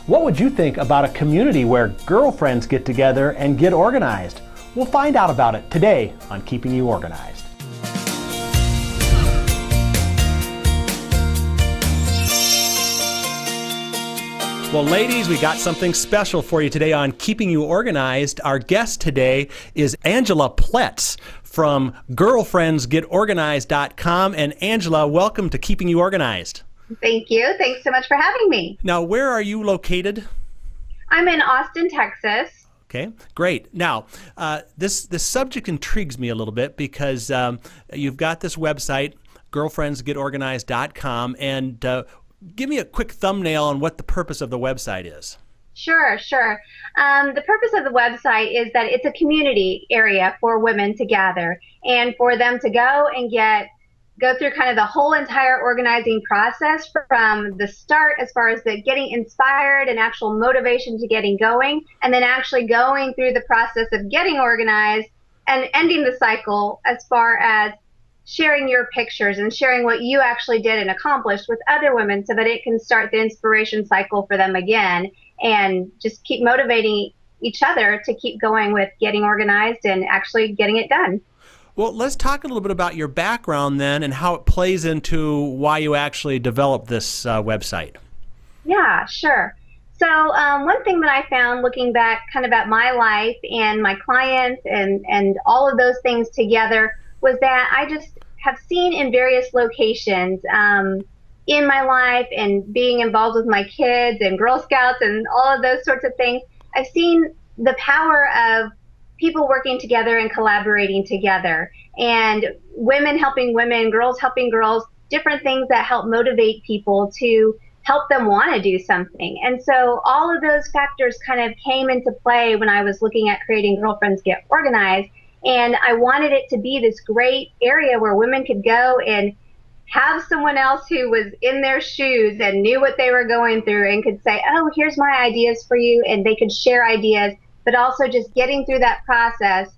What would you think about a community where girlfriends get together and get organized? We'll find out about it today on Keeping You Organized. Well, ladies, we got something special for you today on Keeping You Organized. Our guest today is Angela Platts from girlfriendsgetorganized.com. And Angela, welcome to Keeping You Organized. Thank you. Thanks so much for having me. Now, where are you located? I'm in Austin, Texas. Okay, great. Now, this subject intrigues me a little bit because you've got this website, girlfriendsgetorganized.com, and give me a quick thumbnail on what the purpose of the website is. Sure. The purpose of the website is that it's a community area for women to gather and for them to go and go through kind of the whole entire organizing process from the start, as far as the getting inspired and actual motivation to getting going, and then actually going through the process of getting organized and ending the cycle as far as sharing your pictures and sharing what you actually did and accomplished with other women so that it can start the inspiration cycle for them again and just keep motivating each other to keep going with getting organized and actually getting it done. Well, let's talk a little bit about your background then and how it plays into why you actually developed this website. Yeah, sure. So one thing that I found looking back kind of at my life and my clients and all of those things together was that I just have seen in various locations in my life and being involved with my kids and Girl Scouts and all of those sorts of things, I've seen the power of people working together and collaborating together, and women helping women, girls helping girls, different things that help motivate people to help them want to do something. And so all of those factors kind of came into play when I was looking at creating Girlfriends Get Organized. And I wanted it to be this great area where women could go and have someone else who was in their shoes and knew what they were going through and could say, oh, here's my ideas for you. And they could share ideas, but also just getting through that process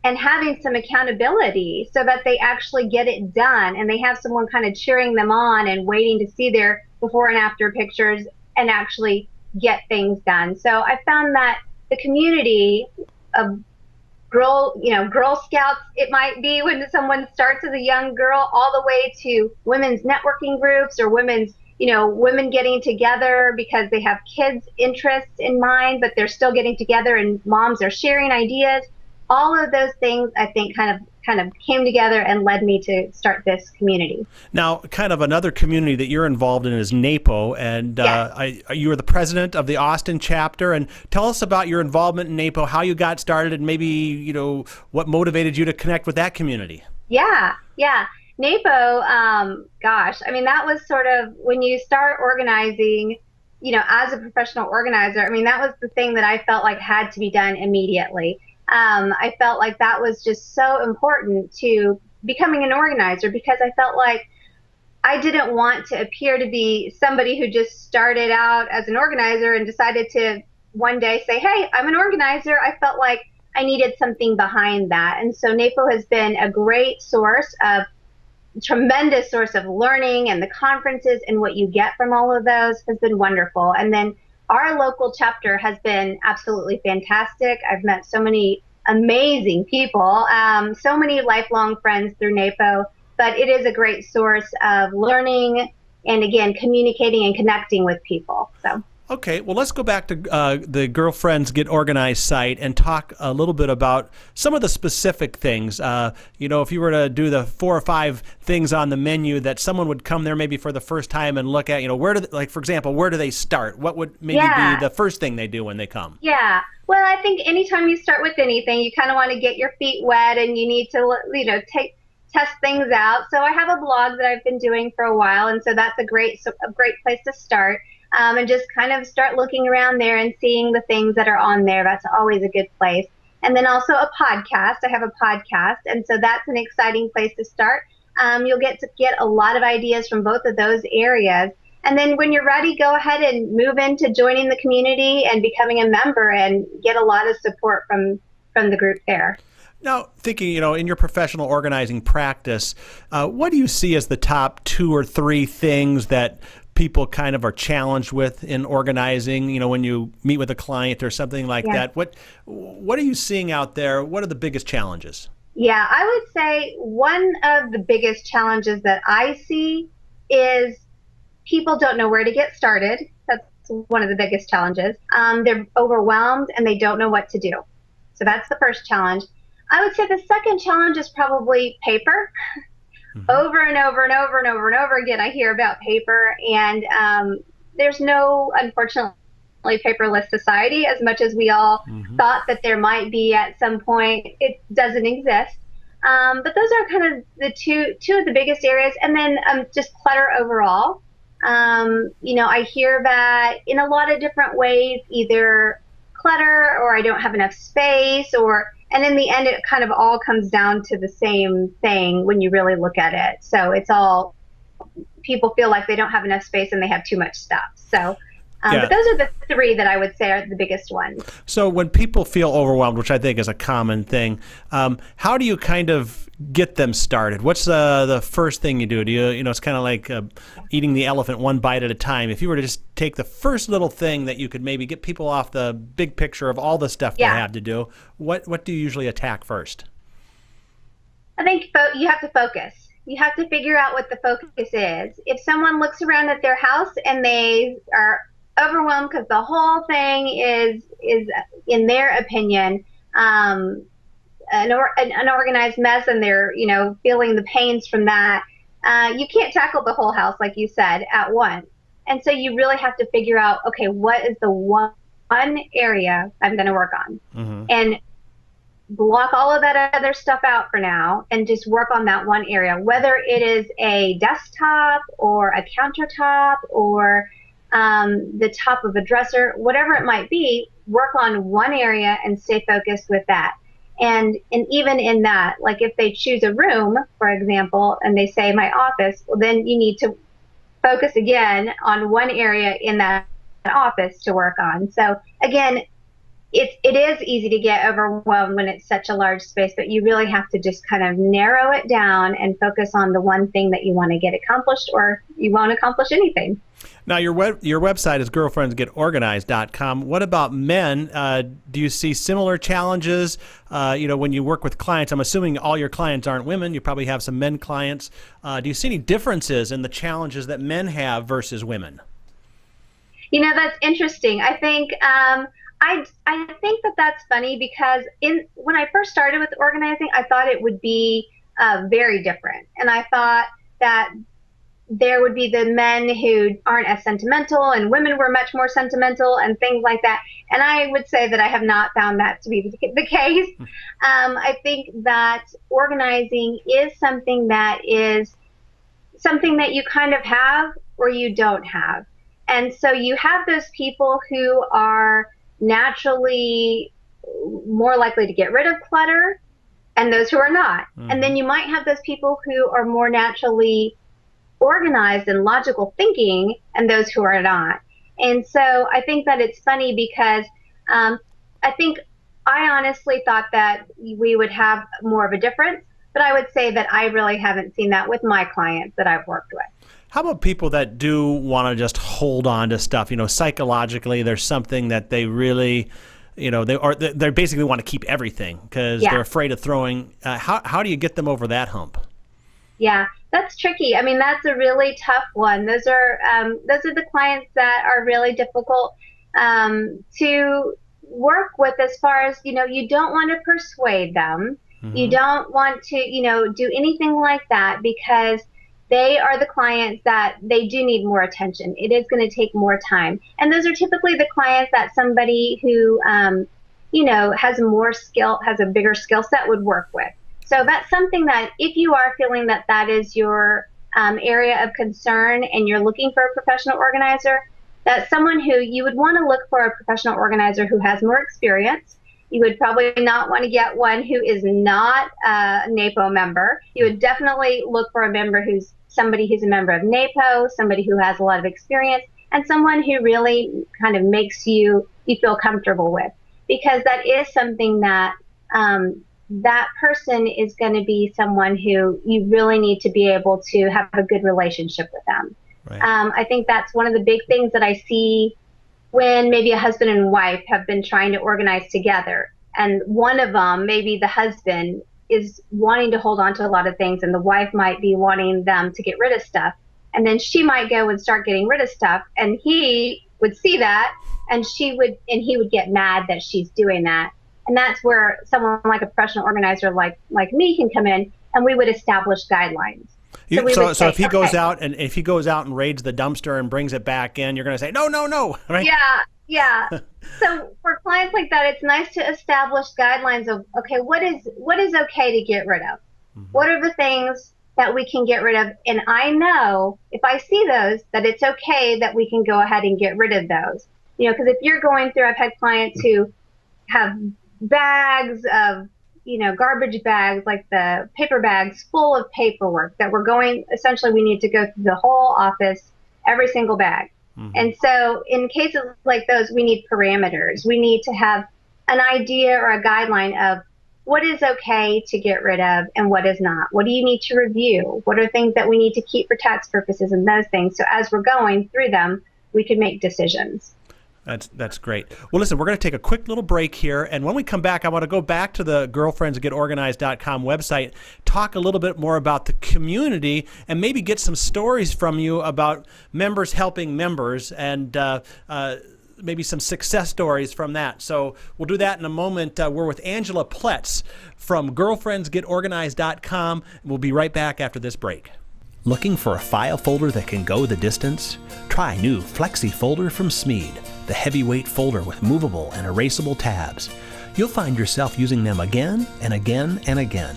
and having some accountability so that they actually get it done and they have someone kind of cheering them on and waiting to see their before and after pictures and actually get things done. So I found that the community of Girl Scouts, it might be when someone starts as a young girl, all the way to women's networking groups or women getting together because they have kids' interests in mind, but they're still getting together and moms are sharing ideas. All of those things, I think, kind of came together and led me to start this community. Now, kind of another community that you're involved in is NAPAL, and yes. You are the president of the Austin chapter. And tell us about your involvement in NAPAL, how you got started, and maybe what motivated you to connect with that community. Yeah. NAPO, gosh, I mean, that was sort of when you start organizing, as a professional organizer, I mean, that was the thing that I felt like had to be done immediately. I felt like that was just so important to becoming an organizer because I felt like I didn't want to appear to be somebody who just started out as an organizer and decided to one day say, hey, I'm an organizer. I felt like I needed something behind that. And so NAPO has been a great tremendous source of learning, and the conferences and what you get from all of those has been wonderful. And then our local chapter has been absolutely fantastic. I've met so many amazing people, so many lifelong friends through NAPO, but it is a great source of learning and, again, communicating and connecting with people. So. Okay, well, let's go back to the Girlfriends Get Organized site and talk a little bit about some of the specific things. If you were to do the 4 or 5 things on the menu that someone would come there maybe for the first time and look at, for example, where do they start? What would maybe be the first thing they do when they come? Yeah, well, I think anytime you start with anything, you kind of want to get your feet wet and you need to, test things out. So I have a blog that I've been doing for a while, and so that's a great place to start. And just kind of start looking around there and seeing the things that are on there. That's always a good place. And then also a podcast. I have a podcast, and so that's an exciting place to start. You'll get a lot of ideas from both of those areas. And then when you're ready, go ahead and move into joining the community and becoming a member and get a lot of support from the group there. Now, thinking, in your professional organizing practice, what do you see as the top 2 or 3 things that people kind of are challenged with in organizing, when you meet with a client or something like Yeah. that? What are you seeing out there? What are the biggest challenges? Yeah, I would say one of the biggest challenges that I see is people don't know where to get started. That's one of the biggest challenges. They're overwhelmed and they don't know what to do. So that's the first challenge. I would say the second challenge is probably paper. Over and over and over and over and over again, I hear about paper, and there's no, unfortunately, paperless society. As much as we all thought that there might be at some point, it doesn't exist. But those are kind of the two of the biggest areas, and then just clutter overall. I hear that in a lot of different ways, either clutter or I don't have enough space, and in the end, it kind of all comes down to the same thing when you really look at it. So it's all, people feel like they don't have enough space and they have too much stuff. So, but those are the three that I would say are the biggest ones. So when people feel overwhelmed, which I think is a common thing, how do you kind of get them started? What's the first thing you do? Do you, it's kind of like eating the elephant one bite at a time. If you were to just take the first little thing that you could maybe get people off the big picture of all the stuff they have to do, what do you usually attack first? I think you have to focus. You have to figure out what the focus is. If someone looks around at their house and they are overwhelmed because the whole thing is in their opinion, an unorganized mess, and they're feeling the pains from that, you can't tackle the whole house, like you said, at once. And so you really have to figure out, okay, what is the one area I'm going to work on, and block all of that other stuff out for now and just work on that one area, whether it is a desktop or a countertop or the top of a dresser, whatever it might be. Work on one area and stay focused with that. And even in that, like if they choose a room, for example, and they say my office, well, then you need to focus again on one area in that office to work on. So again, it is easy to get overwhelmed when it's such a large space, but you really have to just kind of narrow it down and focus on the one thing that you want to get accomplished, or you won't accomplish anything. Now, your website is girlfriendsgetorganized.com. What about men? Do you see similar challenges? When you work with clients, I'm assuming all your clients aren't women. You probably have some men clients. Do you see any differences in the challenges that men have versus women? That's interesting. I think I think that's funny because when I first started with organizing, I thought it would be very different, and I thought that there would be the men who aren't as sentimental and women were much more sentimental and things like that. And I would say that I have not found that to be the case. I think that organizing is something that you kind of have or you don't have. And so you have those people who are naturally more likely to get rid of clutter and those who are not. And then you might have those people who are more naturally organized and logical thinking and those who are not. And so I think that it's funny because I honestly thought that we would have more of a difference, but I would say that I really haven't seen that with my clients that I've worked with. How about people that do want to just hold on to stuff? Psychologically, there's something that they really, they basically want to keep everything because they're afraid of throwing. How do you get them over that hump? Yeah, that's tricky. I mean, that's a really tough one. Those are the clients that are really difficult to work with as far as, you don't want to persuade them. You don't want to, do anything like that because they are the clients that they do need more attention. It is going to take more time. And those are typically the clients that somebody who, has more skill, has a bigger skill set would work with. So that's something that if you are feeling that that is your area of concern and you're looking for a professional organizer, that's someone who you would want to look for a professional organizer who has more experience. You would probably not want to get one who is not a NAPO member. You would definitely look for a member somebody who's a member of NAPO, somebody who has a lot of experience, and someone who really kind of makes you feel comfortable with, because that is something that that person is going to be someone who you really need to be able to have a good relationship with them. Right. I think that's one of the big things that I see when maybe a husband and wife have been trying to organize together. And one of them, maybe the husband, is wanting to hold on to a lot of things, and the wife might be wanting them to get rid of stuff. And then she might go and start getting rid of stuff, and he would see that, and he would get mad that she's doing that. And that's where someone like a professional organizer like me can come in, and we would establish guidelines. So if he goes out and raids the dumpster and brings it back in, you're going to say, no, no, no, right? Yeah. So for clients like that, it's nice to establish guidelines of, okay, what is okay to get rid of? Mm-hmm. What are the things that we can get rid of? And I know if I see those, that it's okay that we can go ahead and get rid of those. Because if you're going through, I've had clients who have bags of, garbage bags, like the paper bags full of paperwork that essentially we need to go through the whole office, every single bag. Mm-hmm. And so in cases like those, we need parameters. We need to have an idea or a guideline of what is okay to get rid of and what is not. What do you need to review? What are things that we need to keep for tax purposes and those things? So as we're going through them, we can make decisions. That's great. Well, listen, we're going to take a quick little break here, and when we come back, I want to go back to the girlfriendsgetorganized.com website, talk a little bit more about the community, and maybe get some stories from you about members helping members, and maybe some success stories from that. So we'll do that in a moment. We're with Angela Platts from girlfriendsgetorganized.com, and we'll be right back after this break. Looking for a file folder that can go the distance? Try new Flexi Folder from Smead, the heavyweight folder with movable and erasable tabs. You'll find yourself using them again and again and again.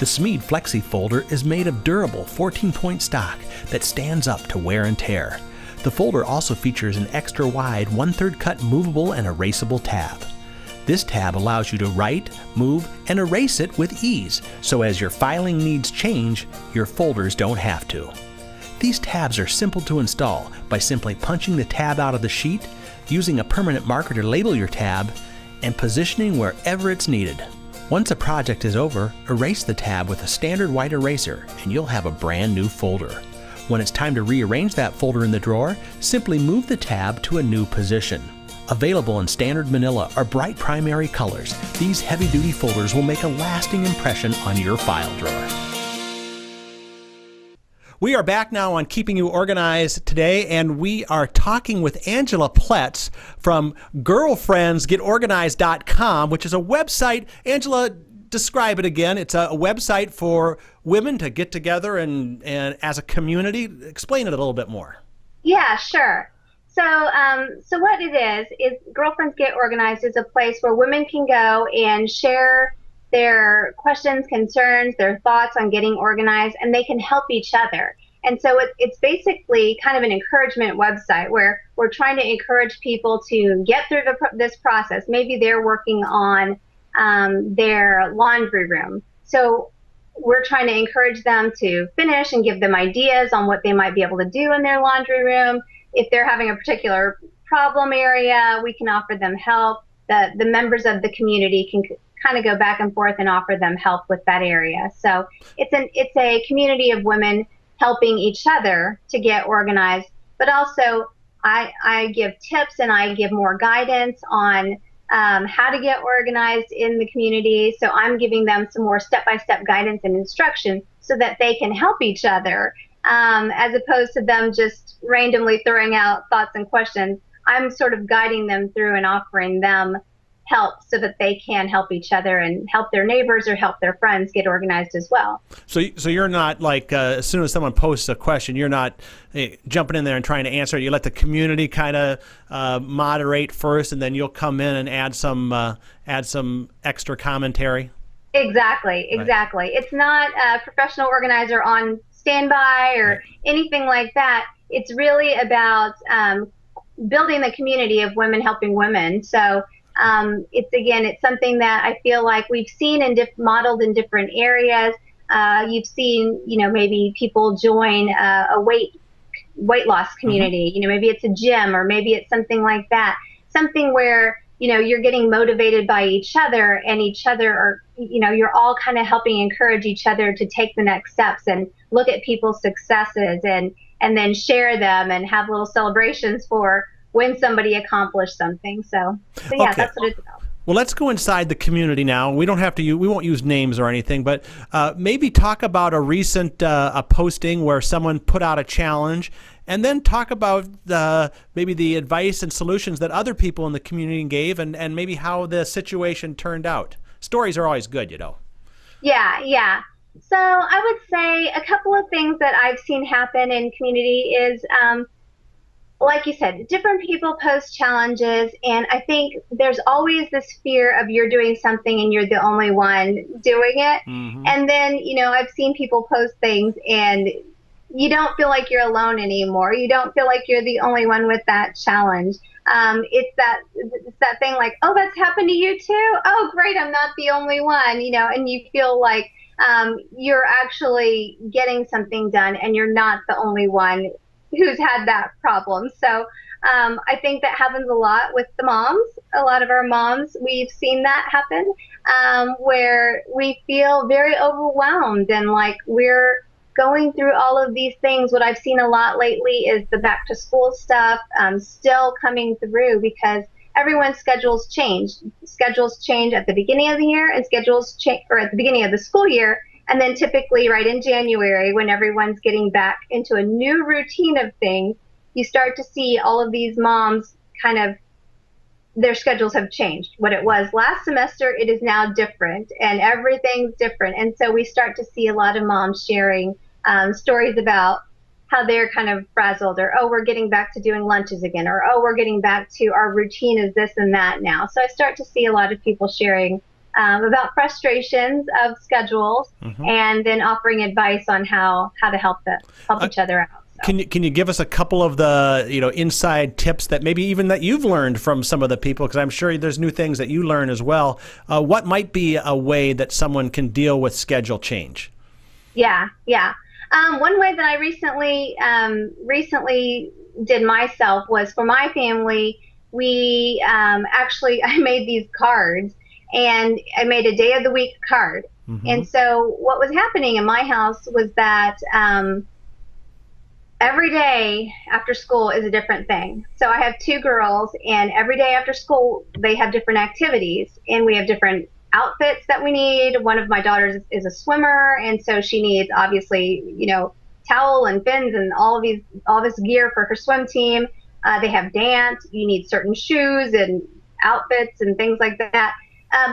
The Smead Flexi Folder is made of durable 14-point stock that stands up to wear and tear. The folder also features an extra wide 1/3 cut movable and erasable tab. This tab allows you to write, move, and erase it with ease, so as your filing needs change, your folders don't have to. These tabs are simple to install by simply punching the tab out of the sheet, using a permanent marker to label your tab, and positioning wherever it's needed. Once a project is over, erase the tab with a standard white eraser, and you'll have a brand new folder. When it's time to rearrange that folder in the drawer, simply move the tab to a new position. Available in standard manila or bright primary colors, these heavy-duty folders will make a lasting impression on your file drawer. We are back now on Keeping You Organized today, and we are talking with Angela Platts from girlfriendsgetorganized.com, which is a website. Angela, describe it again. It's a website for women to get together and as a community. Explain it a little bit more. Yeah, sure. So what it is Girlfriends Get Organized is a place where women can go and share their questions, concerns, their thoughts on getting organized, and they can help each other. And so it's basically kind of an encouragement website where we're trying to encourage people to get through this process. Maybe they're working on their laundry room. So we're trying to encourage them to finish and give them ideas on what they might be able to do in their laundry room. If they're having a particular problem area, we can offer them help. The members of the community can kind of go back and forth and offer them help with that area. So it's a community of women helping each other to get organized, but also I give tips and I give more guidance on how to get organized in the community. So I'm giving them some more step-by-step guidance and instruction so that they can help each other, as opposed to them just randomly throwing out thoughts and questions. I'm sort of guiding them through and offering them help so that they can help each other and help their neighbors or help their friends get organized as well. So you're not like, as soon as someone posts a question, you're not jumping in there and trying to answer it. You let the community kind of moderate first, and then you'll come in and add some extra commentary. Exactly. Right. It's not a professional organizer on standby or anything like that. It's really about building the community of women helping women. So it's something that I feel like we've seen modeled in different areas. You've seen, maybe people join a weight loss community. Mm-hmm. Maybe it's a gym or maybe it's something like that. Something where, you're getting motivated by each other and each other are, you're all kind of helping encourage each other to take the next steps and look at people's successes and and then share them and have little celebrations for when somebody accomplished something. So yeah, Okay. that's what it's about. Well, let's go inside the community now. We don't have to. We won't use names or anything, but maybe talk about a recent a posting where someone put out a challenge, and then talk about maybe the advice and solutions that other people in the community gave, and maybe how the situation turned out. Stories are always good, you know. Yeah, yeah. So I would say a couple of things that I've seen happen in community is, like you said, different people post challenges, and I think there's always this fear of you're doing something and you're the only one doing it. Mm-hmm. And then, I've seen people post things and you don't feel like you're alone anymore. You don't feel like you're the only one with that challenge. It's that thing like, oh, that's happened to you too. Oh, great, I'm not the only one. And you feel like you're actually getting something done, and you're not the only one who's had that problem. So I think that happens a lot with the moms. A lot of our moms, we've seen that happen, where we feel very overwhelmed and like we're going through all of these things. What I've seen a lot lately is the back to school stuff still coming through because everyone's schedules change. Schedules change at the beginning of the year, and schedules change or at the beginning of the school year. And then typically right in January, when everyone's getting back into a new routine of things, you start to see all of these moms kind of, their schedules have changed. What it was last semester, it is now different, and everything's different. And so we start to see a lot of moms sharing stories about how they're kind of frazzled, or, oh, we're getting back to doing lunches again, or, oh, we're getting back to our routine is this and that now. So I start to see a lot of people sharing about frustrations of schedules, Mm-hmm. and then offering advice on how to help each other out. So. Can you give us a couple of the inside tips that maybe even that you've learned from some of the people? Because I'm sure there's new things that you learn as well. What might be a way that someone can deal with schedule change? Yeah. One way that I recently did myself was for my family. We I made these cards, and I made a day of the week card. Mm-hmm. And so what was happening in my house was that every day after school is a different thing. So I have two girls, and every day after school they have different activities, and we have different outfits that we need. One of my daughters is a swimmer, and so she needs obviously towel and fins and all this gear for her swim team. They have dance. You need certain shoes and outfits and things like that.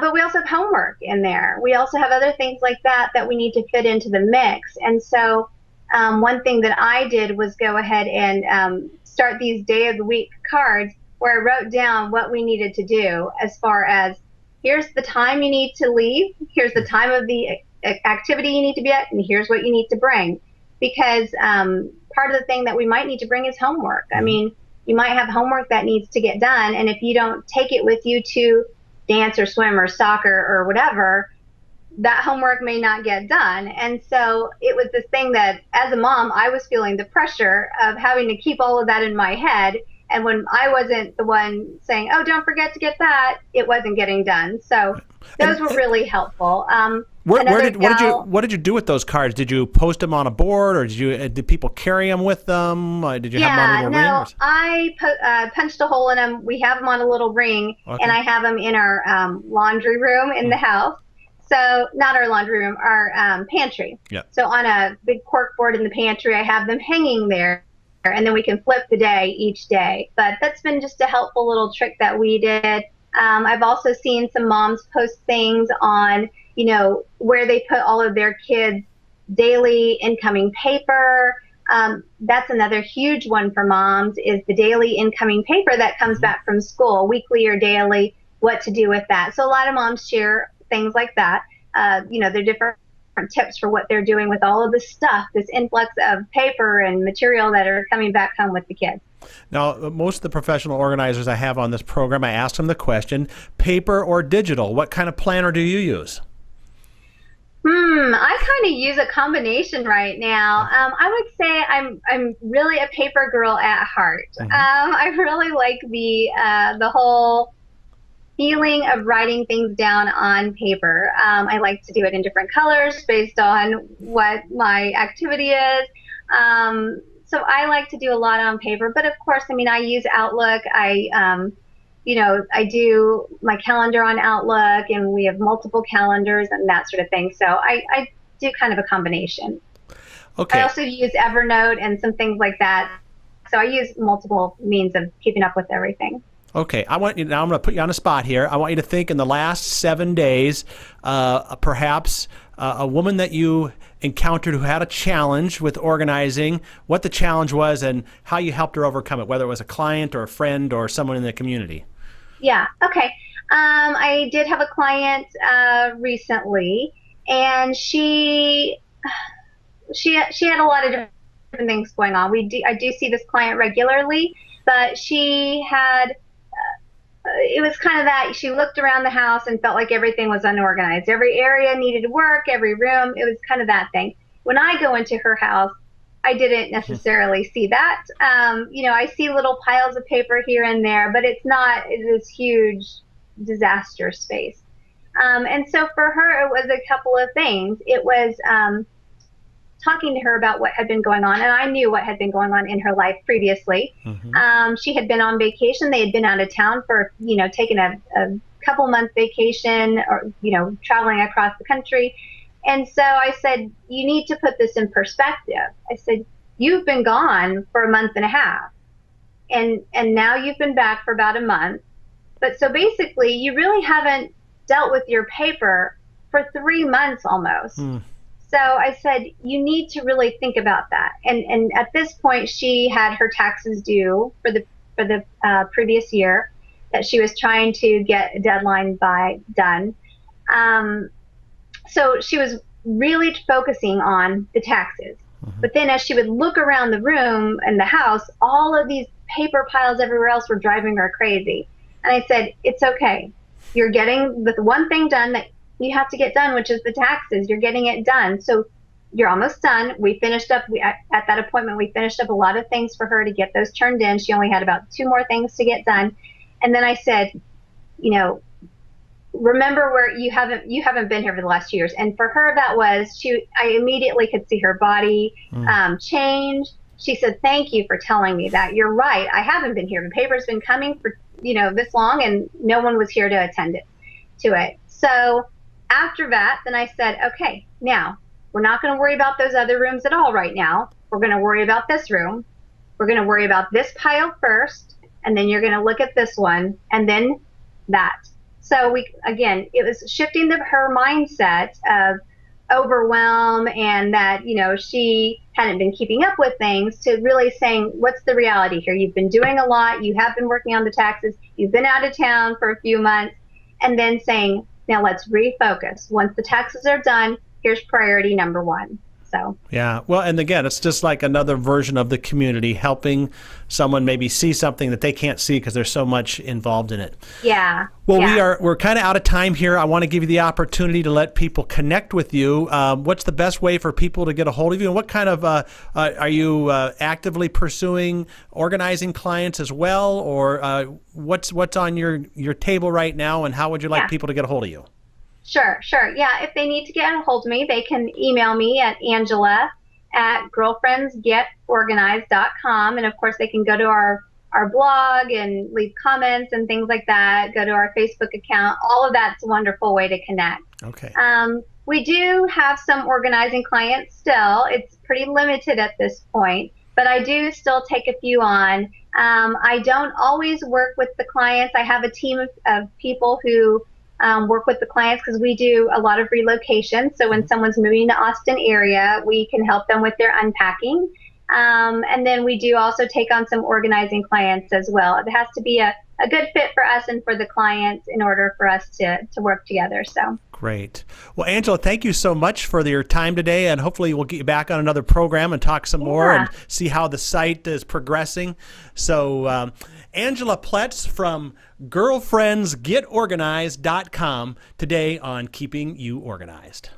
But we also have homework in there. We also have other things like that we need to fit into the mix. And so one thing that I did was go ahead and start these day of the week cards where I wrote down what we needed to do, as far as here's the time you need to leave, here's the time of the activity you need to be at, and here's what you need to bring. Because part of the thing that we might need to bring is homework. I mean, you might have homework that needs to get done, and if you don't take it with you to dance or swim or soccer or whatever, that homework may not get done. And so it was this thing that as a mom, I was feeling the pressure of having to keep all of that in my head. And when I wasn't the one saying, oh, don't forget to get that, it wasn't getting done. So those were really helpful. What did you do with those cards? Did you post them on a board, or did people carry them with them? Did you have them on a little ring? I punched a hole in them. We have them on a little ring, okay. And I have them in our laundry room in the house. So not our laundry room, our pantry. Yeah. So on a big cork board in the pantry, I have them hanging there, and then we can flip the day each day. But that's been just a helpful little trick that we did. I've also seen some moms post things on, where they put all of their kids' daily incoming paper. That's another huge one for moms, is the daily incoming paper that comes back from school, weekly or daily, what to do with that. So a lot of moms share things like that. They're different tips for what they're doing with all of this stuff, this influx of paper and material that are coming back home with the kids. Now, most of the professional organizers I have on this program, I ask them the question, paper or digital? What kind of planner do you use? I kind of use a combination right now. I would say I'm really a paper girl at heart. Mm-hmm. I really like the whole feeling of writing things down on paper. I like to do it in different colors based on what my activity is. So I like to do a lot on paper, but of course, I mean, I use Outlook. I do my calendar on Outlook, and we have multiple calendars and that sort of thing. So I do kind of a combination. Okay. I also use Evernote and some things like that. So I use multiple means of keeping up with everything. Okay, now I'm going to put you on a spot here. I want you to think in the last 7 days, perhaps a woman that you encountered who had a challenge with organizing, what the challenge was, and how you helped her overcome it, whether it was a client or a friend or someone in the community. Yeah, okay. I did have a client recently, and she had a lot of different things going on. I do see this client regularly, but she had it was kind of that she looked around the house and felt like everything was unorganized. Every area needed work, every room. It was kind of that thing. When I go into her house, I didn't necessarily see that. I see little piles of paper here and there, but it's not this huge disaster space. And so for her, it was a couple of things. It was talking to her about what had been going on, and I knew what had been going on in her life previously. She had been on vacation. They had been out of town for, taking a couple month vacation, or, traveling across the country. And so I said, you need to put this in perspective. I said, you've been gone for a month and a half, and now you've been back for about a month. But so basically, you really haven't dealt with your paper for 3 months almost. So I said, you need to really think about that. And at this point, she had her taxes due for the previous year that she was trying to get a deadline by done. So she was really focusing on the taxes. But then as she would look around the room and the house, all of these paper piles everywhere else were driving her crazy. And I said, it's okay. You're getting the one thing done that you have to get done, which is the taxes. You're getting it done. So you're almost done. We finished up, at that appointment, we finished up a lot of things for her to get those turned in. She only had about 2 more things to get done. And then I said, remember where you haven't been here for the last 2 years. And for her, that was, I immediately could see her body change. She said, thank you for telling me that. You're right. I haven't been here. The paper's been coming for, this long, and no one was here to attend to it. So after that, then I said, okay, now we're not going to worry about those other rooms at all right now. We're going to worry about this room. We're going to worry about this pile first, and then you're going to look at this one, and then that. So it was shifting her mindset of overwhelm, and that, she hadn't been keeping up with things, to really saying, what's the reality here? You've been doing a lot. You have been working on the taxes. You've been out of town for a few months. And then saying, now let's refocus. Once the taxes are done, here's priority number 1. So yeah, well, and again, it's just like another version of the community, helping someone maybe see something that they can't see because there's so much involved in it. Yeah. Well, we're kind of out of time here. I want to give you the opportunity to let people connect with you. What's the best way for people to get a hold of you, and what kind of are you actively pursuing organizing clients as well, or what's on your table right now, and how would you like people to get a hold of you? Sure. Yeah, if they need to get a hold of me, they can email me at angela@girlfriendsgetorganized.com. And of course, they can go to our blog and leave comments and things like that. Go to our Facebook account. All of that's a wonderful way to connect. Okay. We do have some organizing clients still. It's pretty limited at this point, but I do still take a few on. I don't always work with the clients. I have a team of people who work with the clients, because we do a lot of relocation. So when someone's moving to Austin area, we can help them with their unpacking. And then we do also take on some organizing clients as well. It has to be a good fit for us and for the clients in order for us to work together. So great. Well, Angela, thank you so much for your time today, and hopefully we'll get you back on another program and talk some more and see how the site is progressing. So Angela Platts from girlfriendsgetorganized.com today on Keeping You Organized.